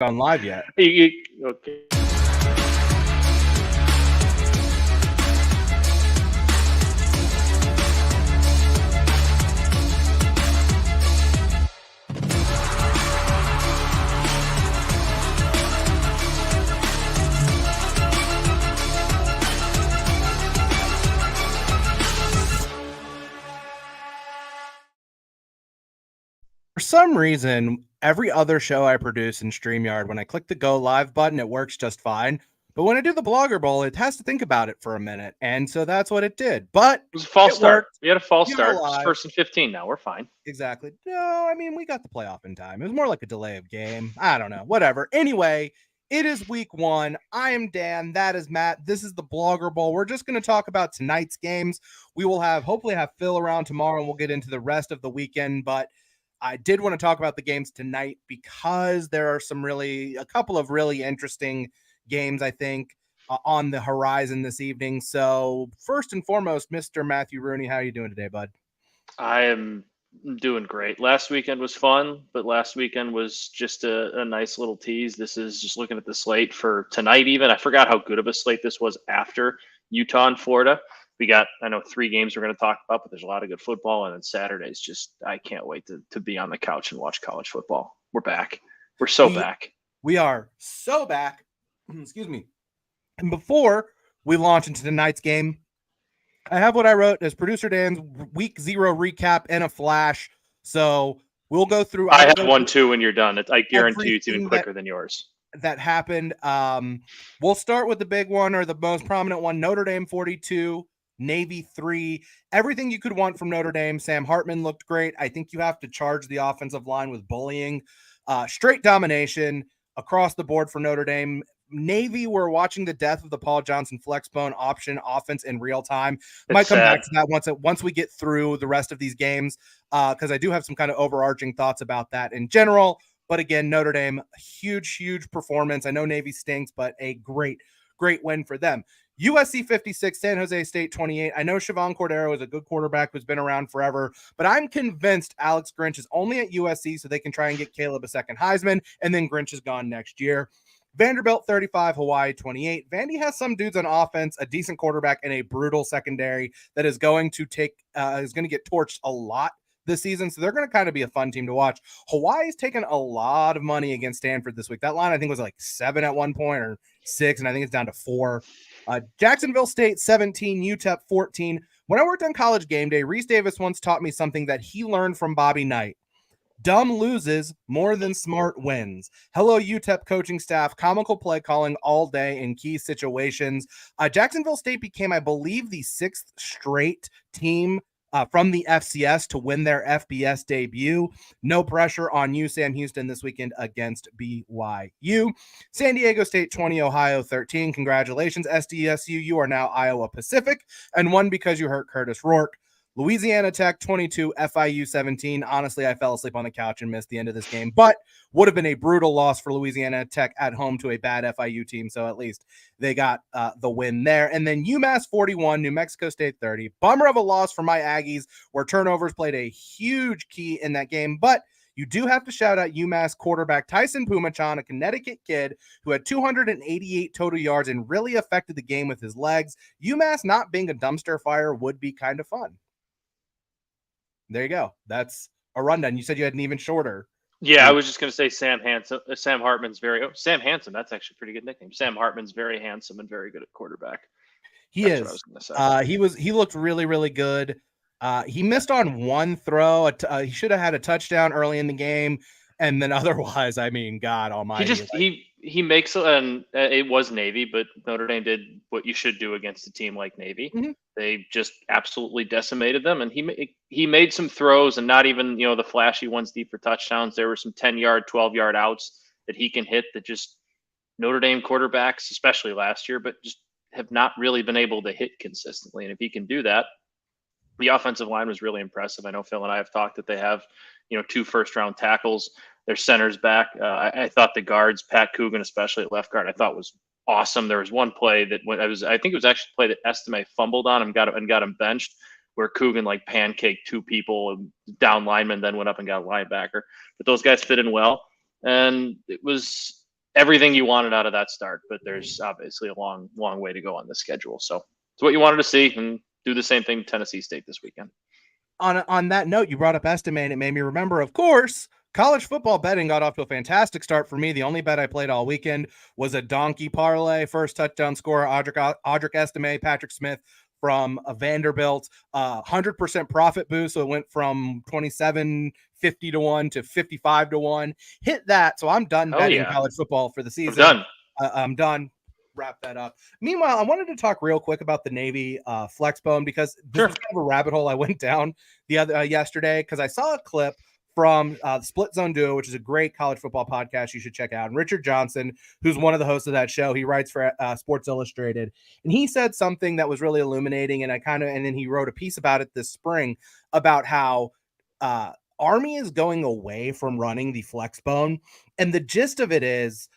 on live yet. Okay. For some reason, every other show I produce in StreamYard, when I click the go live button, it works just fine. But when I do the Blogger Bowl, it has to think about it for a minute. And so that's what it did. But It was a false it start. worked. We had a false We are start. It's live. 1st and 15 now. We're fine. Exactly. No, I mean, we got the playoff in time. It was more like a delay of game. I don't know. Whatever. Anyway, it is week 1. I am Dan. That is Matt. This is the Blogger Bowl. We're just going to talk about tonight's games. We will hopefully have Phil around tomorrow, and we'll get into the rest of the weekend. But I did want to talk about the games tonight because there are a couple of really interesting games, I think, on the horizon this evening. So first and foremost, Mr. Matthew Rooney, how are you doing today, bud? I am doing great. Last weekend was fun, but last weekend was just a nice little tease. This is just looking at the slate for tonight even. I forgot how good of a slate this was after Utah and Florida. We got, I know, 3 games we're going to talk about, but there's a lot of good football. And then Saturday's just, I can't wait to be on the couch and watch college football. We're back. We're so back. We are so back. Excuse me. And before we launch into tonight's game, I have what I wrote as producer Dan's week 0 recap and a flash. So we'll go through. I have one too when you're done. I guarantee you it's even quicker than yours. That happened. We'll start with the big one, or the most prominent one. Notre Dame 42, Navy 3. Everything you could want from Notre Dame. Sam Hartman looked great. I think you have to charge the offensive line with bullying. Straight domination across the board for Notre Dame. Navy, we're watching the death of the Paul Johnson Flexbone option offense in real time. Might come back to that once we get through the rest of these games, because I do have some kind of overarching thoughts about that in general. But again, Notre Dame, huge performance. I know Navy stinks, but a great win for them. USC 56, San Jose State 28. I know Siobhan Cordero is a good quarterback who's been around forever, but I'm convinced Alex Grinch is only at USC so they can try and get Caleb a second Heisman, and then Grinch is gone next year. Vanderbilt 35, Hawaii 28. Vandy has some dudes on offense, a decent quarterback, and a brutal secondary that is going to get torched a lot this season. So they're going to kind of be a fun team to watch. Hawaii's taken a lot of money against Stanford this week. That line, I think, was like 7 at one point, or 6, and I think it's down to 4. Jacksonville State 17, UTEP 14. When I worked on College Game Day, Reese Davis once taught me something that he learned from Bobby Knight. Dumb loses more than smart wins. Hello, UTEP coaching staff. Comical play calling all day in key situations. Jacksonville State became, I believe, the 6th straight team from the FCS to win their FBS debut. No pressure on you, Sam Houston, this weekend against BYU. San Diego State 20, Ohio 13. Congratulations, SDSU. You are now Iowa Pacific, and won because you hurt Curtis Rourke. Louisiana Tech 22, FIU 17. Honestly, I fell asleep on the couch and missed the end of this game, but would have been a brutal loss for Louisiana Tech at home to a bad FIU team. So at least they got the win there. And then UMass 41, New Mexico State 30. Bummer of a loss for my Aggies, where turnovers played a huge key in that game. But you do have to shout out UMass quarterback Tyson Pumachan, a Connecticut kid who had 288 total yards and really affected the game with his legs. UMass not being a dumpster fire would be kind of fun. There you go. That's a rundown. You said you had an even shorter. Yeah, I was just going to say Sam Hartman's Sam Handsome. That's actually a pretty good nickname. Sam Hartman's very handsome and very good at quarterback. That's what I was going to say. He looked really good. He missed on one throw. He should have had a touchdown early in the game. And then otherwise, I mean, God almighty. He makes, and it was Navy, but Notre Dame did what you should do against a team like Navy. Mm-hmm. They just absolutely decimated them, and he made some throws, and not even the flashy ones deep for touchdowns. There were some 10-yard, 12-yard outs that he can hit that just Notre Dame quarterbacks, especially last year, but just have not really been able to hit consistently. And if he can do that, the offensive line was really impressive. I know Phil and I have talked that they have 2 first-round tackles. Their center's back. I thought the guards, Pat Coogan, especially at left guard, I thought was awesome. There was one play that I think it was actually a play that Estime fumbled on him, got him benched, where Coogan pancaked 2 people, down linemen, then went up and got a linebacker. But those guys fit in well, and it was everything you wanted out of that start, but there's obviously a long way to go on the schedule. So it's what you wanted to see, and do the same thing Tennessee State this weekend. On that note, you brought up estimate. It made me remember, of course, college football betting got off to a fantastic start for me. The only bet I played all weekend was a donkey parlay. First touchdown scorer, Audric Estime, Patrick Smith from Vanderbilt, 100% profit boost. So it went from 27.50 to 1 to 55 to 1. Hit that. So I'm done betting college football for the season. I'm done. I'm done. Wrap that up. Meanwhile, I wanted to talk real quick about the Navy Flexbone, because this was kind of a rabbit hole I went down the other yesterday, because I saw a clip from the Split Zone Duo, which is a great college football podcast you should check out. And Richard Johnson, who's one of the hosts of that show, he writes for Sports Illustrated, and he said something that was really illuminating. And and then he wrote a piece about it this spring about how Army is going away from running the Flexbone, and the gist of it is,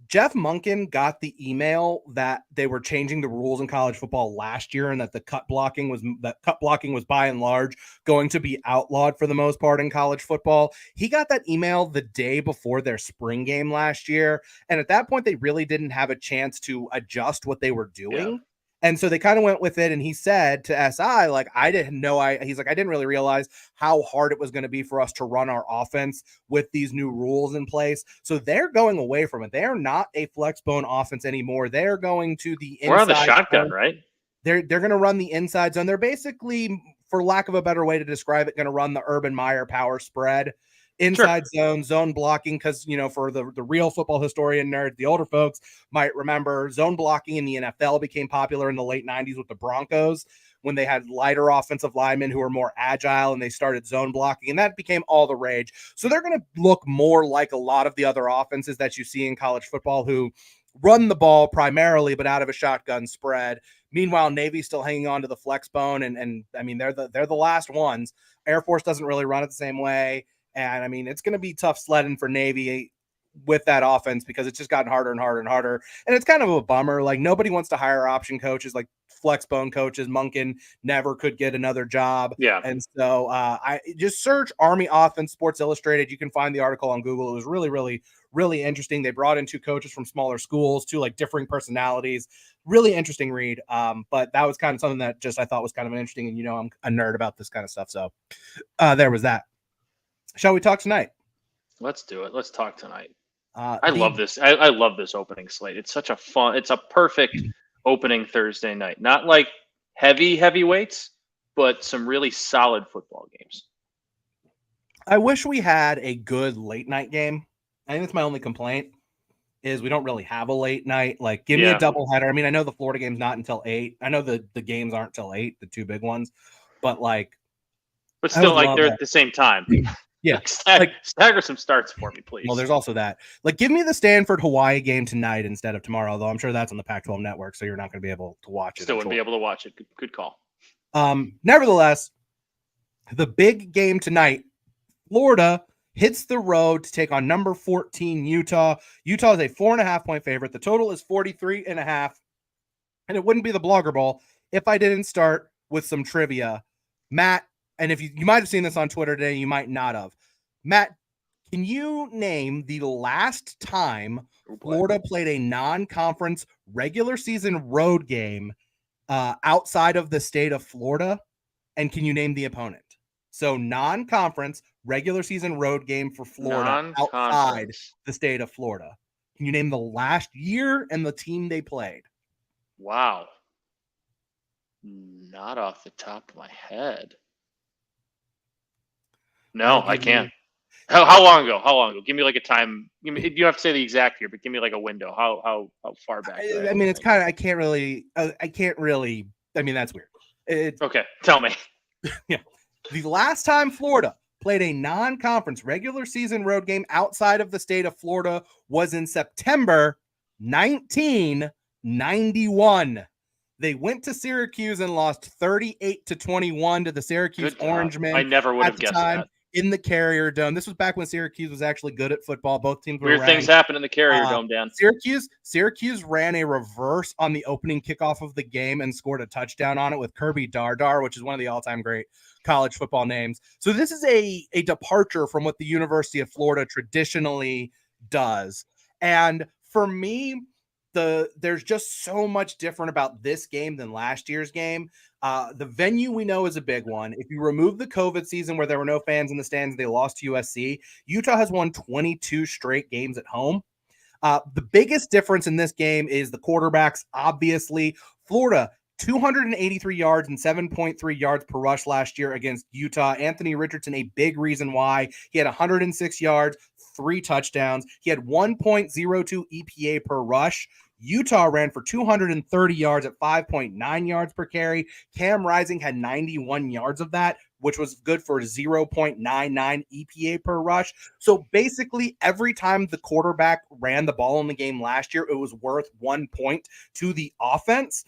Jeff Monken got the email that they were changing the rules in college football last year, and that cut blocking was by and large going to be outlawed for the most part in college football. He got that email the day before their spring game last year, and at that point they really didn't have a chance to adjust what they were doing. Yeah. And so they kind of went with it. And he said to SI, like, he's like, I didn't really realize how hard it was going to be for us to run our offense with these new rules in place. So they're going away from it. They're not a Flexbone offense anymore. They're going to the inside. We're on the shotgun, right? They're going to run the inside zone. They're basically, for lack of a better way to describe it, going to run the Urban Meyer power spread. Inside zone blocking, because, for the real football historian nerds, the older folks might remember zone blocking in the NFL became popular in the late 90s with the Broncos, when they had lighter offensive linemen who were more agile, and they started zone blocking, and that became all the rage. So they're going to look more like a lot of the other offenses that you see in college football, who run the ball primarily, but out of a shotgun spread. Meanwhile, Navy's still hanging on to the Flexbone, and I mean, they're the last ones. Air Force doesn't really run it the same way. And I mean, it's going to be tough sledding for Navy with that offense, because it's just gotten harder and harder and harder. And it's kind of a bummer. Like, nobody wants to hire option coaches like Flexbone coaches. Monken never could get another job. Yeah. And so I just search Army offense Sports Illustrated. You can find the article on Google. It was really, really, really interesting. They brought in two coaches from smaller schools, two like differing personalities. Really interesting read. But that was kind of something that just I thought was kind of interesting. And, I'm a nerd about this kind of stuff. So there was that. Shall we talk tonight? Let's do it. Let's talk tonight. I love this. I love this opening slate. It's such a fun. It's a perfect opening Thursday night. Not like heavyweights, but some really solid football games. I wish we had a good late night game. I think that's my only complaint, is we don't really have a late night. Like, give me a doubleheader. I mean, I know the Florida game's not until 8. I know the games aren't till 8, the two big ones, but still, like, they're at the same time. Yeah, stagger some starts for me, please. Well, there's also that. Like, give me the Stanford-Hawaii game tonight instead of tomorrow, although I'm sure that's on the Pac-12 network, so you're not going to be able to watch it. Still wouldn't be able to watch it. Good call. Nevertheless, the big game tonight, Florida hits the road to take on number 14 Utah. Utah is a 4.5-point favorite. The total is 43.5, and it wouldn't be the Blogger Bowl if I didn't start with some trivia. Matt, and if you might have seen this on Twitter today, you might not have. Matt, can you name the last time Florida played a non-conference regular season road game outside of the state of Florida? And can you name the opponent? So non-conference regular season road game for Florida outside the state of Florida. Can you name the last year and the team they played? Wow. Not off the top of my head. No, I can't. How long ago? Give me like a time. You don't have to say the exact year, but give me like a window. How far back? I mean, it's kind of. I can't really. I mean, that's weird. Okay, tell me. Yeah, the last time Florida played a non-conference regular season road game outside of the state of Florida was in September 1991. They went to Syracuse and lost 38-21 to the Syracuse Orangemen. I never would have guessed that. In the Carrier Dome. This was back when Syracuse was actually good at football. Both teams were weird ranked. Things happen in the Carrier Dome, Dan. Syracuse ran a reverse on the opening kickoff of the game and scored a touchdown on it with Kirby Dardar, which is one of the all-time great college football names. So this is a departure from what the University of Florida traditionally does. And for me, there's just so much different about this game than last year's game. The venue we know is a big one. If you remove the COVID season where there were no fans in the stands, they lost to USC. Utah has won 22 straight games at home. The biggest difference in this game is the quarterbacks. Obviously, Florida, 283 yards and 7.3 yards per rush last year against Utah. Anthony Richardson, a big reason why. He had 106 yards, 3 touchdowns. He had 1.02 EPA per rush. Utah ran for 230 yards at 5.9 yards per carry. Cam Rising had 91 yards of that, which was good for 0.99 EPA per rush. So basically, every time the quarterback ran the ball in the game last year, it was worth 1 point to the offense.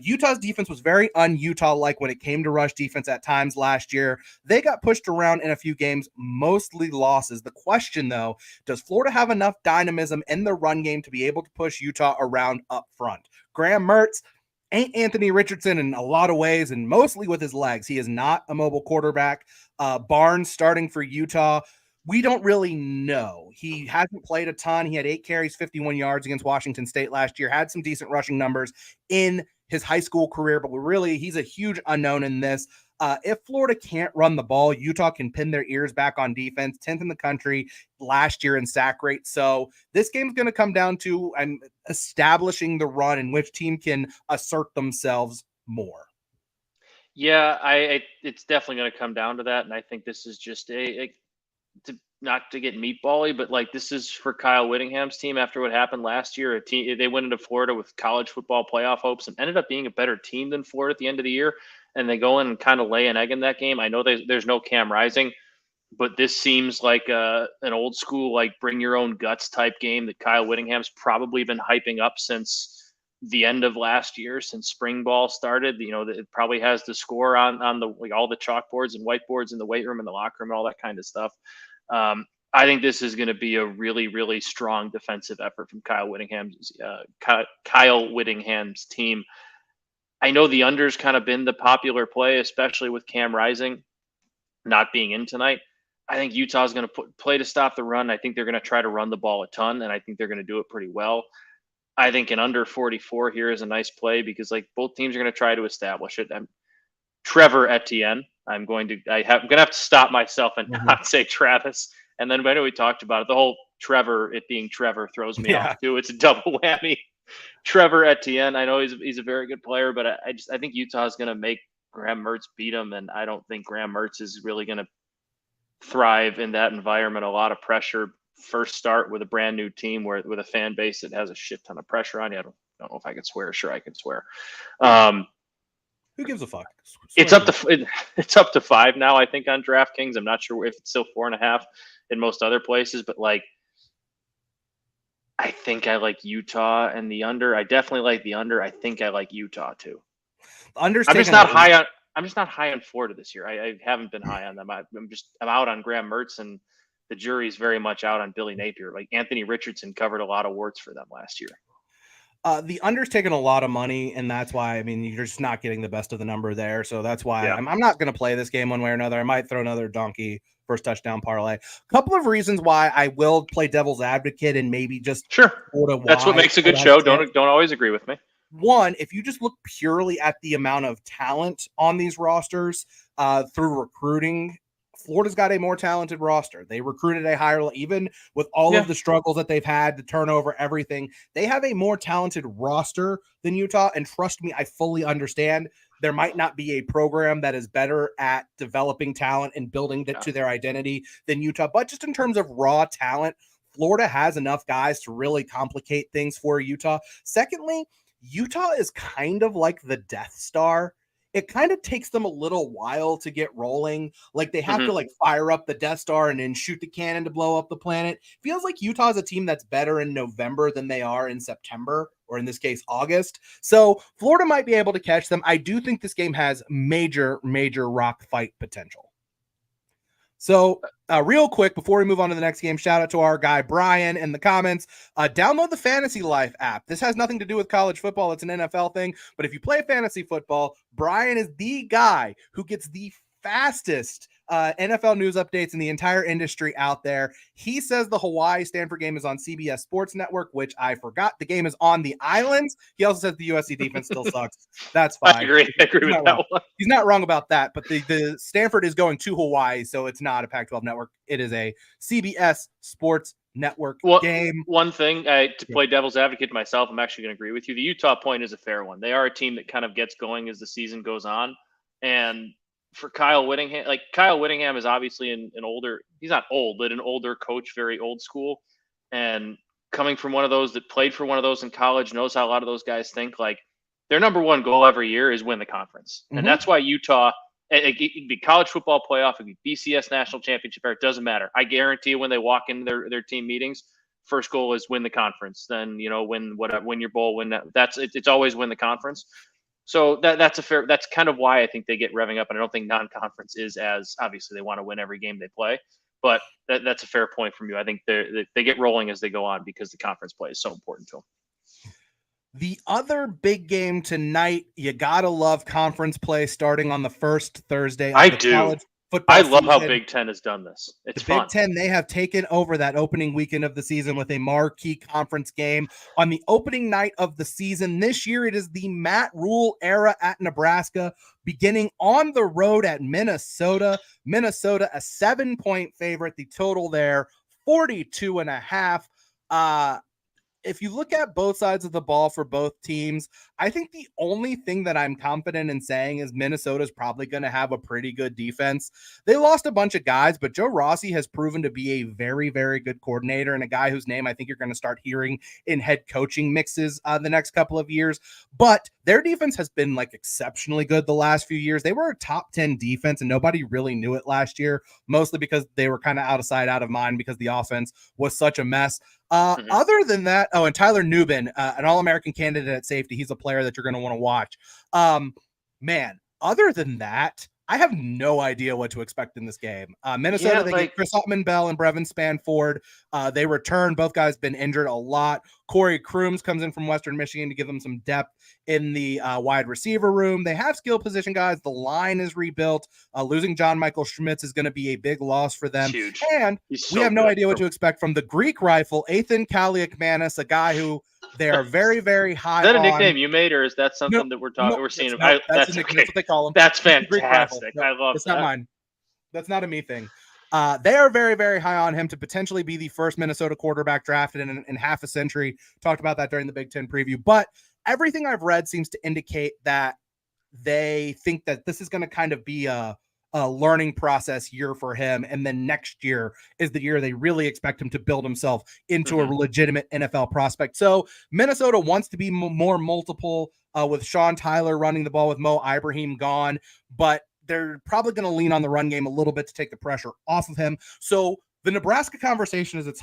Utah's defense was very un-Utah-like when it came to rush defense at times last year. They got pushed around in a few games, mostly losses. The question, though, does Florida have enough dynamism in the run game to be able to push Utah around up front? Graham Mertz ain't Anthony Richardson in a lot of ways, and mostly with his legs. He is not a mobile quarterback. Barnes starting for Utah. We don't really know. He hasn't played a ton. He had 8 carries, 51 yards against Washington State last year, had some decent rushing numbers in his high school career, but he's a huge unknown in this. If Florida can't run the ball, Utah can pin their ears back on defense, 10th in the country last year in sack rate. So this game's going to come down to establishing the run and which team can assert themselves more. Yeah, it's definitely going to come down to that, and I think this is just not to get meatbally, but like this is for Kyle Whittingham's team after what happened last year. They went into Florida with college football playoff hopes and ended up being a better team than Florida at the end of the year. And they go in and kind of lay an egg in that game. I know there's no Cam Rising, but this seems like an old school, like bring your own guts type game that Kyle Whittingham's probably been hyping up since the end of last year, since spring ball started. It probably has the score on the all the chalkboards and whiteboards in the weight room and the locker room and all that kind of stuff. I think this is going to be a really, really strong defensive effort from Kyle Whittingham's team. I know the under's kind of been the popular play, especially with Cam Rising not being in tonight. I think Utah's going to play to stop the run. I think they're going to try to run the ball a ton, and I think they're going to do it pretty well. I think an under 44 here is a nice play because like both teams are going to try to establish it. Trevor Etienne. I'm going to have to stop myself and not say Travis. And then I know we talked about it. The whole Trevor, it being Trevor, throws me off too. It's a double whammy. Trevor Etienne. I know he's a very good player, but I think Utah is going to make Graham Mertz beat him, and I don't think Graham Mertz is really going to thrive in that environment. A lot of pressure. First start with a brand new team with a fan base that has a shit ton of pressure on you. I don't know if I can swear. Sure, I can swear. Who gives a fuck? It's up to 5 now, I think, on DraftKings. I'm not sure if it's still 4.5 in most other places, but like, I think I like Utah and the under. I definitely like the under. I think I like Utah too. I'm just not high on Florida this year. I haven't been high on them. I'm out on Graham Mertz, and the jury's very much out on Billy Napier. Like Anthony Richardson covered a lot of warts for them last year. The under's taken a lot of money, and that's why, you're just not getting the best of the number there. So that's why I'm not going to play this game one way or another. I might throw another donkey first touchdown parlay. A couple of reasons why I will play devil's advocate and maybe just That's what makes a good show. Don't always agree with me. One, if you just look purely at the amount of talent on these rosters through recruiting, Florida's got a more talented roster. They recruited a higher, even with all of the struggles that they've had, the turnover, everything. They have a more talented roster than Utah. And trust me, I fully understand there might not be a program that is better at developing talent and building to their identity than Utah. But just in terms of raw talent, Florida has enough guys to really complicate things for Utah. Secondly, Utah is kind of like the Death Star. It kind of takes them a little while to get rolling. Like they have to fire up the Death Star and then shoot the cannon to blow up the planet. Feels like Utah is a team that's better in November than they are in September, or in this case, August. So Florida might be able to catch them. I do think this game has major, major rock fight potential. So real quick, before we move on to the next game, shout out to our guy, Brian, in the comments. Download the Fantasy Life app. This has nothing to do with college football. It's an NFL thing. But if you play fantasy football, Brian is the guy who gets the fastest NFL news updates and the entire industry out there. He says the Hawaii-Stanford game is on CBS Sports Network, which I forgot. The game is on the islands. He also says the USC defense still sucks. That's fine. I agree with that one. He's not wrong about that, but the Stanford is going to Hawaii, so it's not a Pac-12 network. It is a CBS Sports Network game. One thing, to play devil's advocate to myself, I'm actually going to agree with you. The Utah point is a fair one. They are a team that kind of gets going as the season goes on. And for Kyle Whittingham is obviously an older, he's not old, but an older coach, very old school. And coming from one of those that played for one of those in college, knows how a lot of those guys think. Like, their number one goal every year is win the conference. Mm-hmm. And that's why Utah, it could be college football playoff, it could be BCS national championship, it doesn't matter. I guarantee you when they walk into their team meetings, first goal is win the conference. Then, win your bowl, win that. It's always win the conference. So that's kind of why I think they get revving up. And I don't think non-conference is as, obviously they want to win every game they play, but that's a fair point from you. I think they get rolling as they go on because the conference play is so important to them. The other big game tonight, you gotta love conference play starting on the first Thursday. I do. I love how Big Ten has done this. It's fun. Big Ten, they have taken over that opening weekend of the season with a marquee conference game on the opening night of the season. This year, it is the Matt Rule era at Nebraska, beginning on the road at Minnesota. Minnesota, a 7-point favorite. The total there, 42.5. If you look at both sides of the ball for both teams, I think the only thing that I'm confident in saying is Minnesota's probably going to have a pretty good defense. They lost a bunch of guys, but Joe Rossi has proven to be a very, very good coordinator and a guy whose name I think you're going to start hearing in head coaching mixes the next couple of years. But their defense has been like exceptionally good the last few years. They were a top 10 defense and nobody really knew it last year, mostly because they were kind of out of sight, out of mind because the offense was such a mess. Other than that, and Tyler Nubin, an All-American candidate at safety. He's a player that you're going to want to watch. Man, other than that, I have no idea what to expect in this game. Minnesota, they get Chris Ottman-Bell and Brevin Spanford. They return. Both guys been injured a lot. Corey Crooms comes in from Western Michigan to give them some depth in the wide receiver room. They have skill position guys. The line is rebuilt. Losing John Michael Schmitz is going to be a big loss for them. Huge. And we have no idea what to expect from the Greek rifle, Ethan Kaliakmanis, a guy who they are very, very high on. Is that a nickname you made, or is that something that we're seeing? That's okay. That's what they call him. That's fantastic. I love it's that. Not mine. That's not a me thing. They are very, very high on him to potentially be the first Minnesota quarterback drafted in half a century. Talked about that during the Big Ten preview. But everything I've read seems to indicate that they think that this is going to kind of be a learning process year for him. And then next year is the year they really expect him to build himself into a legitimate NFL prospect. So Minnesota wants to be more multiple with Sean Tyler running the ball with Mo Ibrahim gone, but they're probably going to lean on the run game a little bit to take the pressure off of him. So the Nebraska conversation is its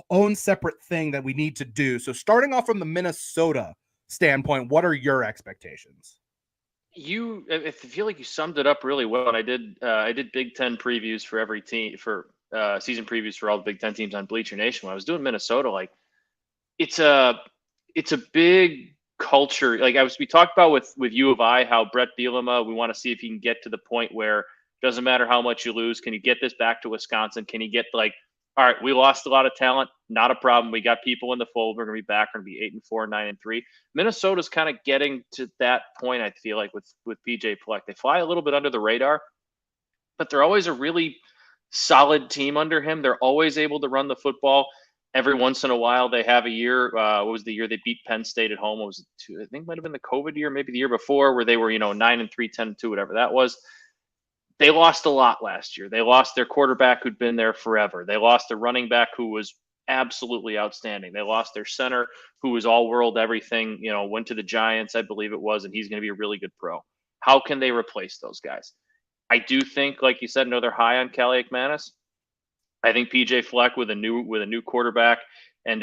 own separate thing that we need to do. So starting off from the Minnesota standpoint, what are your expectations? I feel like you summed it up really well. And I did Big Ten previews for every team, for season previews for all the Big Ten teams on Bleacher Nation. When I was doing Minnesota, like it's a big culture. Like we talked about with U of I, how Brett Bielema, we want to see if he can get to the point where it doesn't matter how much you lose. Can you get this back to Wisconsin? Can you get all right, we lost a lot of talent. Not a problem. We got people in the fold. We're going to be back. We're going to be 8-4, 9-3. Minnesota's kind of getting to that point, I feel like, with PJ Fleck. They fly a little bit under the radar, but they're always a really solid team under him. They're always able to run the football. Every once in a while, they have a year. What was the year they beat Penn State at home? What was it? I think it might have been the COVID year, maybe the year before, where they were 9-3, 10-2, whatever that was. They lost a lot last year. They lost their quarterback who'd been there forever. They lost their running back who was absolutely outstanding. They lost their center who was all world everything, went to the Giants, I believe it was, and he's going to be a really good pro. How can they replace those guys? I do think, like you said, they're high on Kaliakmanis. I think PJ Fleck with a new quarterback and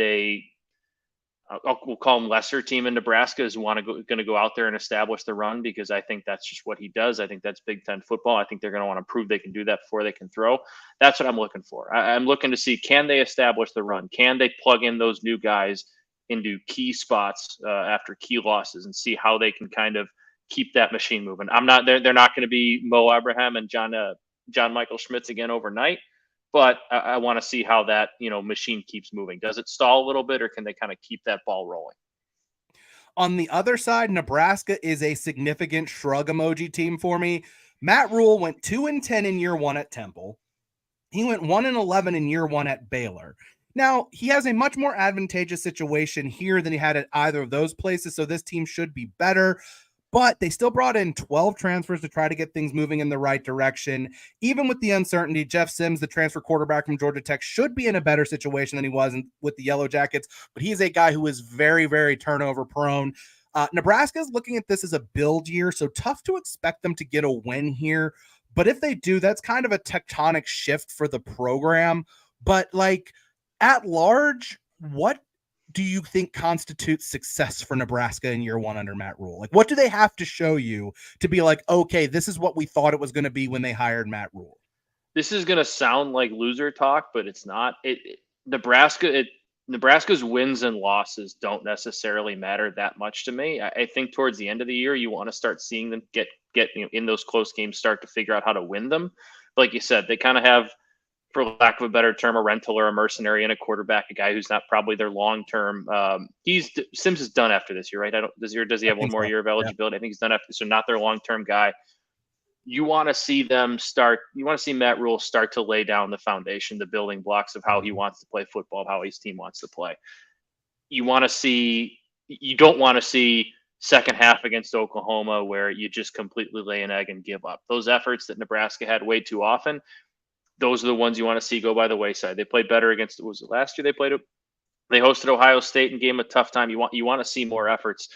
we'll call him lesser team in Nebraska is going to go out there and establish the run, because I think that's just what he does. I think that's Big Ten football. I think they're going to want to prove they can do that before they can throw. That's what I'm looking for. I'm looking to see, can they establish the run? Can they plug in those new guys into key spots after key losses and see how they can kind of keep that machine moving? They're not going to be Mo Abraham and John John Michael Schmitz again overnight. But I want to see how that, machine keeps moving. Does it stall a little bit, or can they kind of keep that ball rolling? On the other side, Nebraska is a significant shrug emoji team for me. Matt Rule went 2-10 in year one at Temple. He went 1-11 in year one at Baylor. Now, he has a much more advantageous situation here than he had at either of those places, so this team should be better. But they still brought in 12 transfers to try to get things moving in the right direction. Even with the uncertainty, Jeff Sims, the transfer quarterback from Georgia Tech, should be in a better situation than he was with the Yellow Jackets. But he's a guy who is very, very turnover prone. Nebraska is looking at this as a build year, so tough to expect them to get a win here. But if they do, that's kind of a tectonic shift for the program. But like at large, what do you think constitutes success for Nebraska in year one under Matt Rule? Like, what do they have to show you to be like, okay, this is what we thought it was going to be when they hired Matt Rule? This is going to sound like loser talk, but it's not. Nebraska's wins and losses don't necessarily matter that much to me. I think towards the end of the year, you want to start seeing them get in those close games, start to figure out how to win them. But like you said, they kind of have, for lack of a better term, a rental or a mercenary and a quarterback, a guy who's not probably their long term. Sims is done after this year, right? Does he have one more year of eligibility? Yeah. I think he's done after, so not their long term guy. You want to see them start. You want to see Matt Rule start to lay down the foundation, the building blocks of how he wants to play football, how his team wants to play. You want to see. You don't want to see second half against Oklahoma where you just completely lay an egg and give up. Those efforts that Nebraska had way too often, those are the ones you want to see go by the wayside. They played better against. Was it last year? They hosted Ohio State and gave them a tough time. You want to see more efforts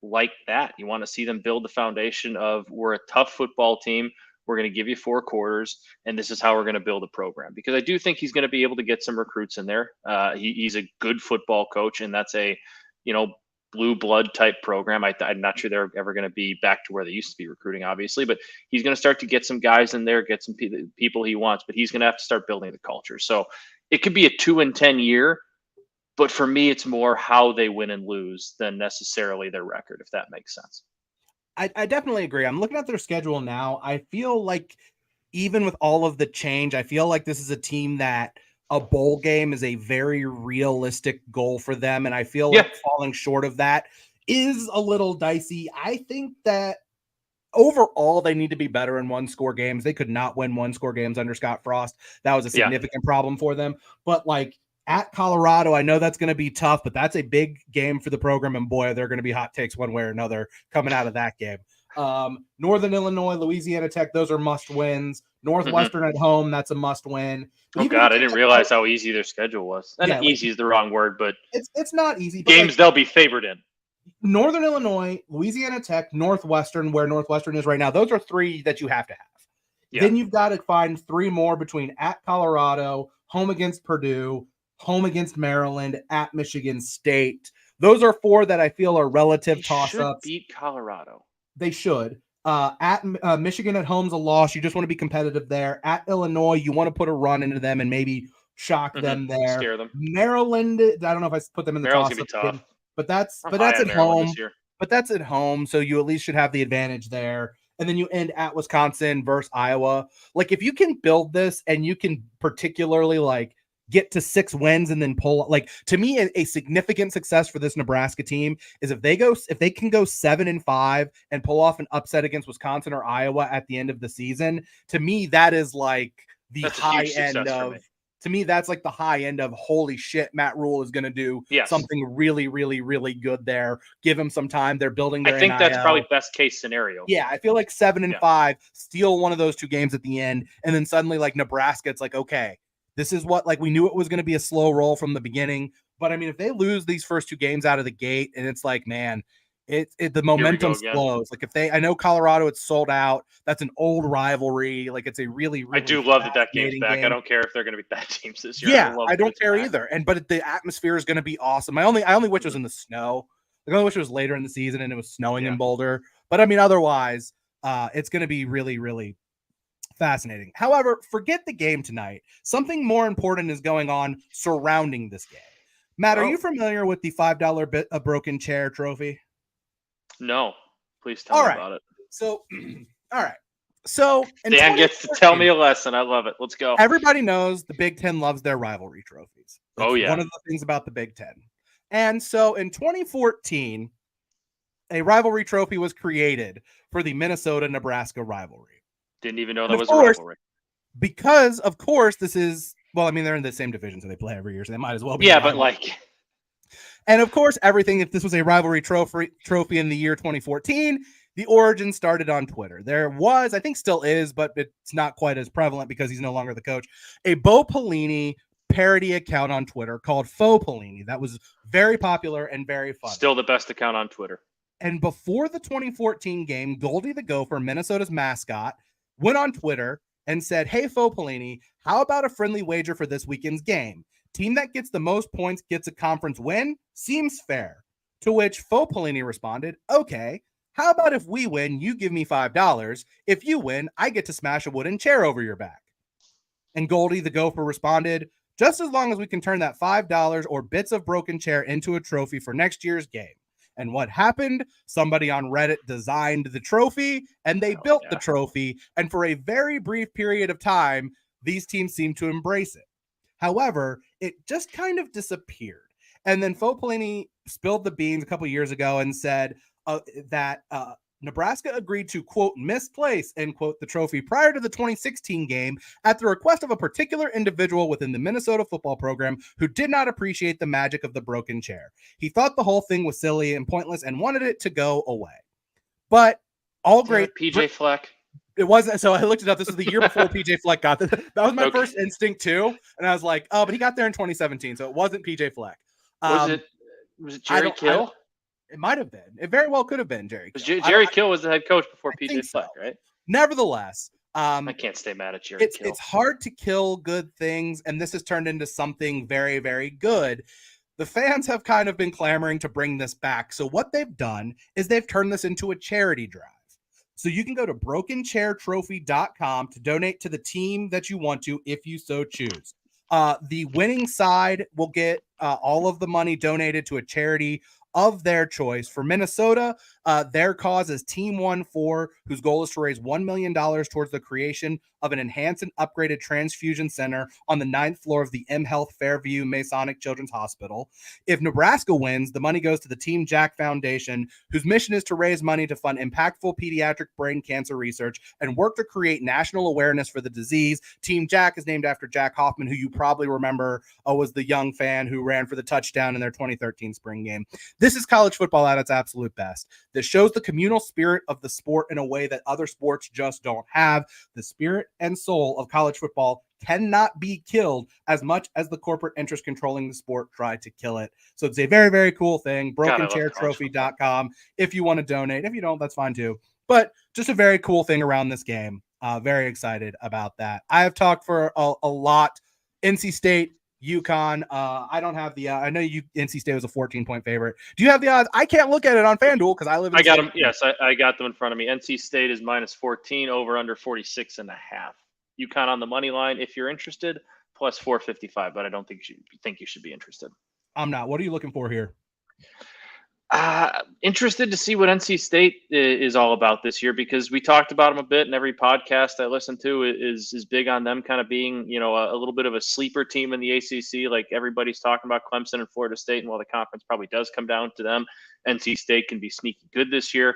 like that. You want to see them build the foundation of, we're a tough football team. We're going to give you 4 quarters, and this is how we're going to build a program. Because I do think he's going to be able to get some recruits in there. He's a good football coach, and that's a, blue blood type program. I'm not sure they're ever going to be back to where they used to be recruiting, obviously, but he's going to start to get some guys in there, get some people he wants, but he's going to have to start building the culture. So it could be a 2-10 year. But for me, it's more how they win and lose than necessarily their record, if that makes sense. I definitely agree. I'm looking at their schedule now. I feel like even with all of the change, I feel like this is a team that a bowl game is a very realistic goal for them. And I feel like falling short of that is a little dicey. I think that overall, they need to be better in one-score games. They could not win one-score games under Scott Frost. That was a significant problem for them. But like, at Colorado, I know that's going to be tough, but that's a big game for the program, and boy, they're going to be hot takes one way or another coming out of that game. Northern Illinois, Louisiana Tech, those are must wins. Northwestern at home, that's a must win. Oh God, I didn't realize how easy their schedule was. And easy is the wrong word, but it's not easy. Games they'll be favored in. Northern Illinois, Louisiana Tech, Northwestern, where Northwestern is right now, those are 3 that you have to have. Yeah. Then you've got to find 3 more between at Colorado, home against Purdue, home against Maryland, at Michigan State. Those are 4 that I feel are relative toss-ups. Beat Colorado. They should. At Michigan at home's a loss. You just want to be competitive there. At Illinois, you want to put a run into them and maybe shock them there. Scare them. Maryland, I don't know if I put them in the toss-up, but that's at home. But that's at home, so you at least should have the advantage there. And then you end at Wisconsin versus Iowa. Like, if you can build this and you can particularly like get to 6 wins and then pull, like, to me, a significant success for this Nebraska team is if they can go 7-5 and pull off an upset against Wisconsin or Iowa at the end of the season. To me, that is like that's high end of. To me, that's like the high end of holy shit. Matt Rule is going to do something really, really, really good there. Give him some time. They're building their I think NIL. That's probably best case scenario. Yeah, I feel like 7-5, steal one of those 2 games at the end, and then suddenly like Nebraska, it's like, okay, this is what, like, we knew it was going to be a slow roll from the beginning. But I mean, if they lose these first 2 games out of the gate, and it's like, man, the momentum slows. Like, I know Colorado, it's sold out. That's an old rivalry. Like, it's a really, really I do love that game's back. I don't care if they're going to be bad teams this year. Yeah, I don't care either. But the atmosphere is going to be awesome. I only wish it was in the snow. I only wish it was later in the season and it was snowing in Boulder. But I mean, otherwise, it's going to be really, really fascinating. However, forget the game tonight. Something more important is going on surrounding this game. Matt, are you familiar with the $5 a broken chair trophy? No. Please tell me about it. So, all right. So in Dan gets to tell me a lesson. I love it. Let's go. Everybody knows the Big Ten loves their rivalry trophies. That's Oh, yeah. one of the things about the Big Ten. And so in 2014, a rivalry trophy was created for the Minnesota-Nebraska rivalry. Didn't even know that was a rivalry. Because, of course, this is, well, I mean, they're in the same division, so they play every year, so they might as well be. Yeah, but like. And of course, everything, if this was a rivalry trophy in the year 2014, the origin started on Twitter. There was, I think still is, but it's not quite as prevalent because he's no longer the coach, a Bo Pelini parody account on Twitter called Faux Pelini. That was very popular and very fun. Still the best account on Twitter. And before the 2014 game, Goldie the Gopher, Minnesota's mascot, went on Twitter and said, "Hey, Faux Pelini, how about a friendly wager for this weekend's game? Team that gets the most points gets a conference win? Seems fair." To which Faux Pelini responded, "Okay, how about if we win, you give me $5. If you win, I get to smash a wooden chair over your back." And Goldie the Gopher responded, "Just as long as we can turn that $5 or bits of broken chair into a trophy for next year's game." And what happened? Somebody on Reddit designed the trophy and they built the trophy. And for a very brief period of time, these teams seemed to embrace it. However, it just kind of disappeared. And then Faux Pelini spilled the beans a couple years ago and said that Nebraska agreed to, quote, misplace, end quote, the trophy prior to the 2016 game at the request of a particular individual within the Minnesota football program who did not appreciate the magic of the broken chair. He thought the whole thing was silly and pointless and wanted it to go away. But all great. PJ Fleck. It wasn't. So I looked it up. This was the year before PJ Fleck got there. That was my first instinct too. And I was like, oh, but he got there in 2017. So it wasn't PJ Fleck. Was it Jerry Kill? It might have been. It very well could have been Jerry Kill. Jerry Kill was the head coach before PJ Fleck, right? Nevertheless, I can't stay mad at Jerry Kill. It's hard to kill good things, and this has turned into something very, very good. The fans have kind of been clamoring to bring this back. So what they've done is they've turned this into a charity drive. So you can go to brokenchairtrophy.com to donate to the team that you want to if you so choose. The winning side will get all of the money donated to a charity of their choice. For Minnesota, their cause is Team 1-4, whose goal is to raise $1 million towards the creation of an enhanced and upgraded transfusion center on the 9th floor of the M Health Fairview Masonic Children's Hospital. If Nebraska wins, the money goes to the Team Jack Foundation, whose mission is to raise money to fund impactful pediatric brain cancer research and work to create national awareness for the disease. Team Jack is named after Jack Hoffman, who you probably remember was the young fan who ran for the touchdown in their 2013 spring game. This is college football at its absolute best. This shows the communal spirit of the sport in a way that other sports just don't have. The spirit and soul of college football cannot be killed as much as the corporate interest controlling the sport try to kill it. So it's a very, very cool thing. BrokenChairTrophy.com if you want to donate. If you don't, that's fine too. But just a very cool thing around this game. Very excited about that. I have talked for a lot. NC State, UConn. I don't have the. I know NC State was a 14-point favorite. Do you have the odds? I can't look at it on FanDuel because I live in. I got them. Yes, I got them in front of me. NC State is minus 14, over under 46.5. UConn on the money line if you're interested, plus 455. But I don't think you should be interested. I'm not. What are you looking for here? Interested to see what NC State is all about this year, because we talked about them a bit, and every podcast I listen to is big on them kind of being, a little bit of a sleeper team in the ACC. Like everybody's talking about Clemson and Florida State, and while the conference probably does come down to them, NC State can be sneaky good this year.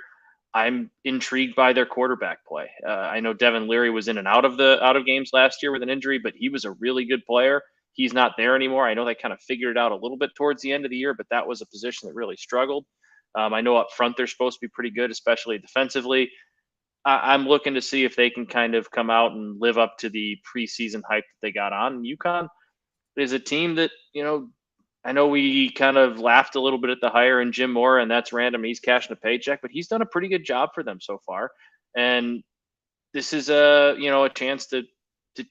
I'm intrigued by their quarterback play. I know Devin Leary was in and out of games last year with an injury, but he was a really good player. He's not there anymore. I know they kind of figured it out a little bit towards the end of the year, but that was a position that really struggled. I know up front they're supposed to be pretty good, especially defensively. I'm looking to see if they can kind of come out and live up to the preseason hype that they got on. And UConn is a team that, I know we kind of laughed a little bit at the hire in Jim Moore, and that's random. He's cashing a paycheck, but he's done a pretty good job for them so far. And this is a chance to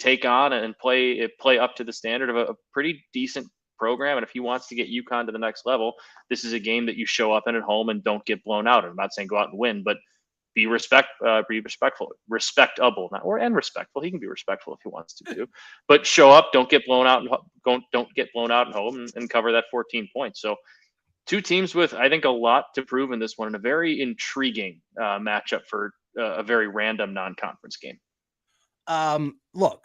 take on and play up to the standard of a pretty decent program. And if he wants to get UConn to the next level, this is a game that you show up in at home and don't get blown out. I'm not saying go out and win, but be respectful, respectable, and respectful. He can be respectful if he wants to too, but show up, don't get blown out, and don't get blown out at home, and cover that 14 points. So two teams with, I think, a lot to prove in this one, and a very intriguing matchup for a very random non-conference game. Look,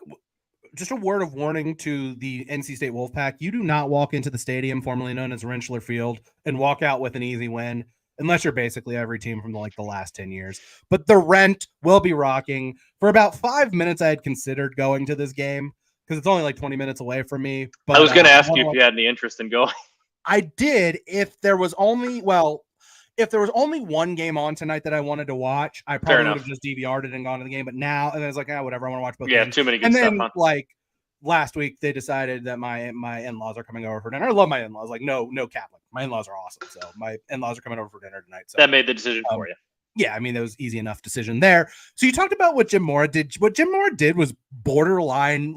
just a word of warning to the NC State Wolfpack. You do not walk into the stadium, formerly known as Rentschler Field, and walk out with an easy win, unless you're basically every team from the last 10 years. But the rent will be rocking. For about 5 minutes, I had considered going to this game because it's only 20 minutes away from me. But I was going to ask you if you had any interest in going. I did. If there was only one game on tonight that I wanted to watch, I probably would have just DVR'd it and gone to the game. But now, and I was like, whatever, I want to watch both games. Too many good stuff. And then, last week, they decided that my in-laws are coming over for dinner. I love my in-laws. No Catholic. My in-laws are awesome. So my in-laws are coming over for dinner tonight. So that made the decision for you. Yeah, I mean, that was easy enough decision there. So you talked about what Jim Mora did. What Jim Mora did was borderline,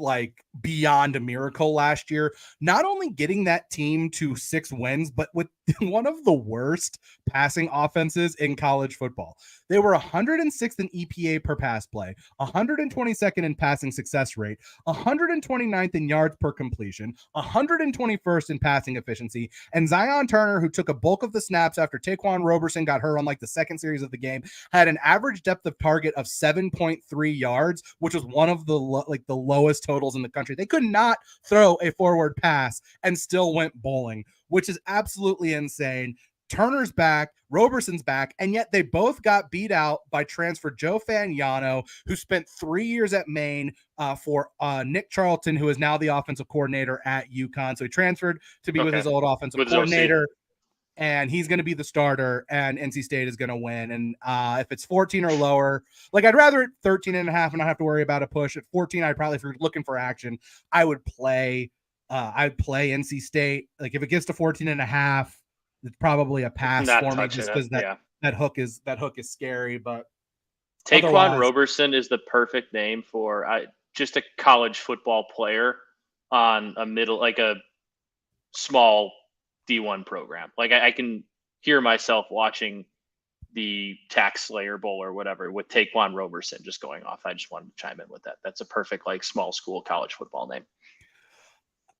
beyond a miracle last year. Not only getting that team to 6 wins, but with one of the worst passing offenses in college football. They were 106th in EPA per pass play, 122nd in passing success rate, 129th in yards per completion, 121st in passing efficiency. And Zion Turner, who took a bulk of the snaps after Taquan Roberson got hurt on the second series of the game, had an average depth of target of 7.3 yards, which was one of the the lowest totals in the country. They could not throw a forward pass and still went bowling, which is absolutely insane. Turner's back, Roberson's back, and yet they both got beat out by transfer Joe Fagnano, who spent 3 years at Maine for Nick Charlton, who is now the offensive coordinator at UConn. So he transferred to be with his old offensive coordinator, and he's going to be the starter, and NC State is going to win. And if it's 14 or lower, I'd rather at 13 and a half and not have to worry about a push. At 14, I'd probably, if you're looking for action, I would play NC State. If it gets to 14 and a half, it's probably a pass for me just because that hook is scary. But Taquan Roberson is the perfect name for just a college football player on a small D1 program. I can hear myself watching the Tax Slayer Bowl or whatever with Taquan Roberson just going off. I just wanted to chime in with that. That's a perfect small school college football name.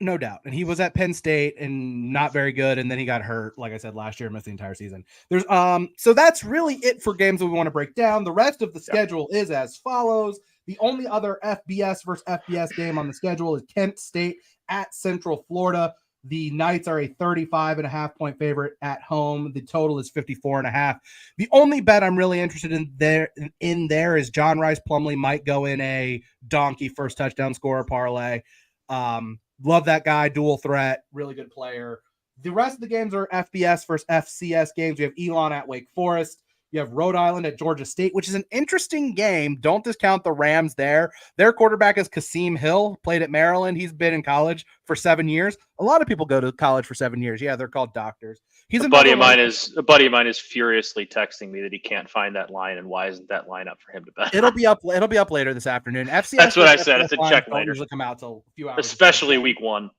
No doubt. And he was at Penn State and not very good. And then he got hurt, like I said, last year, missed the entire season. So that's really it for games that we want to break down. The rest of the schedule is as follows. The only other FBS versus FBS game on the schedule is Kent State at Central Florida. The Knights are a 35.5 point favorite at home. The total is 54.5. The only bet I'm really interested in there is John Rice Plumlee might go in a donkey first touchdown scorer parlay. Love that guy, dual threat, really good player. The rest of the games are FBS versus FCS games. We have Elon at Wake Forest. You have Rhode Island at Georgia State, which is an interesting game. Don't discount the Rams there. Their quarterback is Kasim Hill, played at Maryland. He's been in college for 7 years. A lot of people go to college for 7 years. Yeah, they're called doctors. A buddy of mine is furiously texting me that he can't find that line, and why isn't that line up for him to bet? It'll be up later this afternoon. FCS. That's what I said. It's a check later. Usually come out till a few hours. Especially week 1.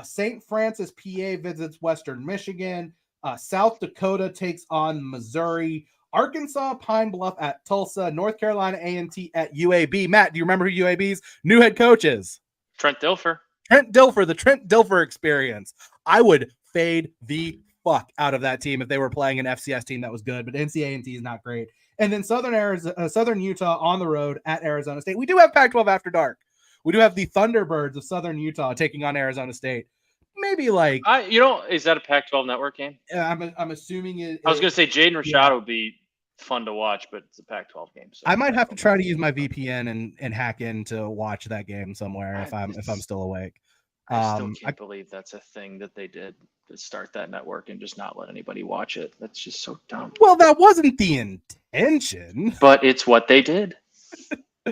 St. Francis, PA visits Western Michigan. South Dakota takes on Missouri. Arkansas, Pine Bluff at Tulsa. North Carolina A&T at UAB. Matt, do you remember who UAB's new head coach is? Trent Dilfer, the Trent Dilfer experience. I would fade the fuck out of that team if they were playing an FCS team that was good, but NC-A&T is not great. And then Southern Utah on the road at Arizona State. We do have Pac-12 After Dark. We do have the Thunderbirds of Southern Utah taking on Arizona State. Maybe is that a Pac-12 network game? I'm assuming it. I was going to say Jaden Rashad would be fun to watch, but it's a Pac-12 game. So I might have to try to use my VPN and hack in to watch that game somewhere if I'm still awake. I still can't believe that's a thing that they did to start that network and just not let anybody watch it. That's just so dumb. Well, that wasn't the intention, but it's what they did.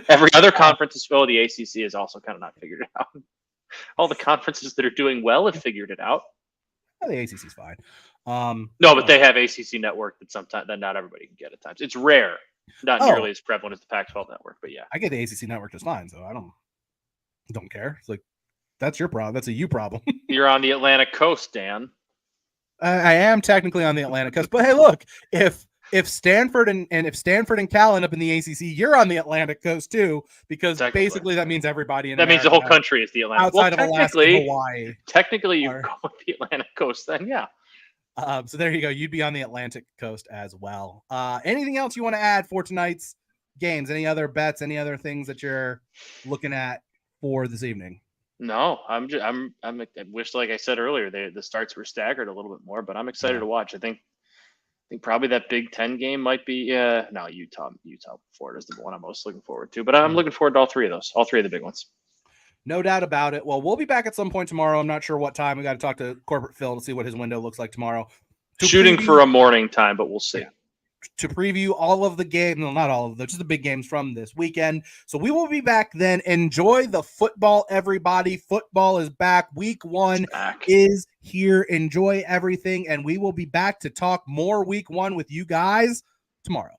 Every other conference is the ACC has also kind of not figured it out. All the conferences that are doing well have figured it out. The ACC's fine. No, but they have ACC network that not everybody can get at times. It's rare, not nearly as prevalent as the Pac-12 network. But yeah, I get the ACC network just fine, so I don't care. It's that's your problem. That's a you problem. You're on the Atlantic coast, Dan. I am technically on the Atlantic coast, but hey, look, if Stanford and Cal end up in the ACC, you're on the Atlantic coast too, because basically that means everybody in America means the whole country is the Atlantic outside of Alaska and Hawaii. Technically, you go on the Atlantic coast, then yeah. So there you go. You'd be on the Atlantic coast as well. Anything else you want to add for tonight's games? Any other bets? Any other things that you're looking at for this evening? No, I wish, like I said earlier, the starts were staggered a little bit more, but I'm excited to watch. I think probably that Big Ten game might be, Utah, Florida is the one I'm most looking forward to, but I'm looking forward to all three of the big ones. No doubt about it. Well, we'll be back at some point tomorrow. I'm not sure what time. We got to talk to Corporate Phil to see what his window looks like tomorrow. Shooting for a morning time, but we'll see. Yeah. To preview all of the games, no, not all of them, just the big games from this weekend. So we will be back then. Enjoy the football, everybody. Football is back. Week 1 is here. Enjoy everything. And we will be back to talk more week 1 with you guys tomorrow.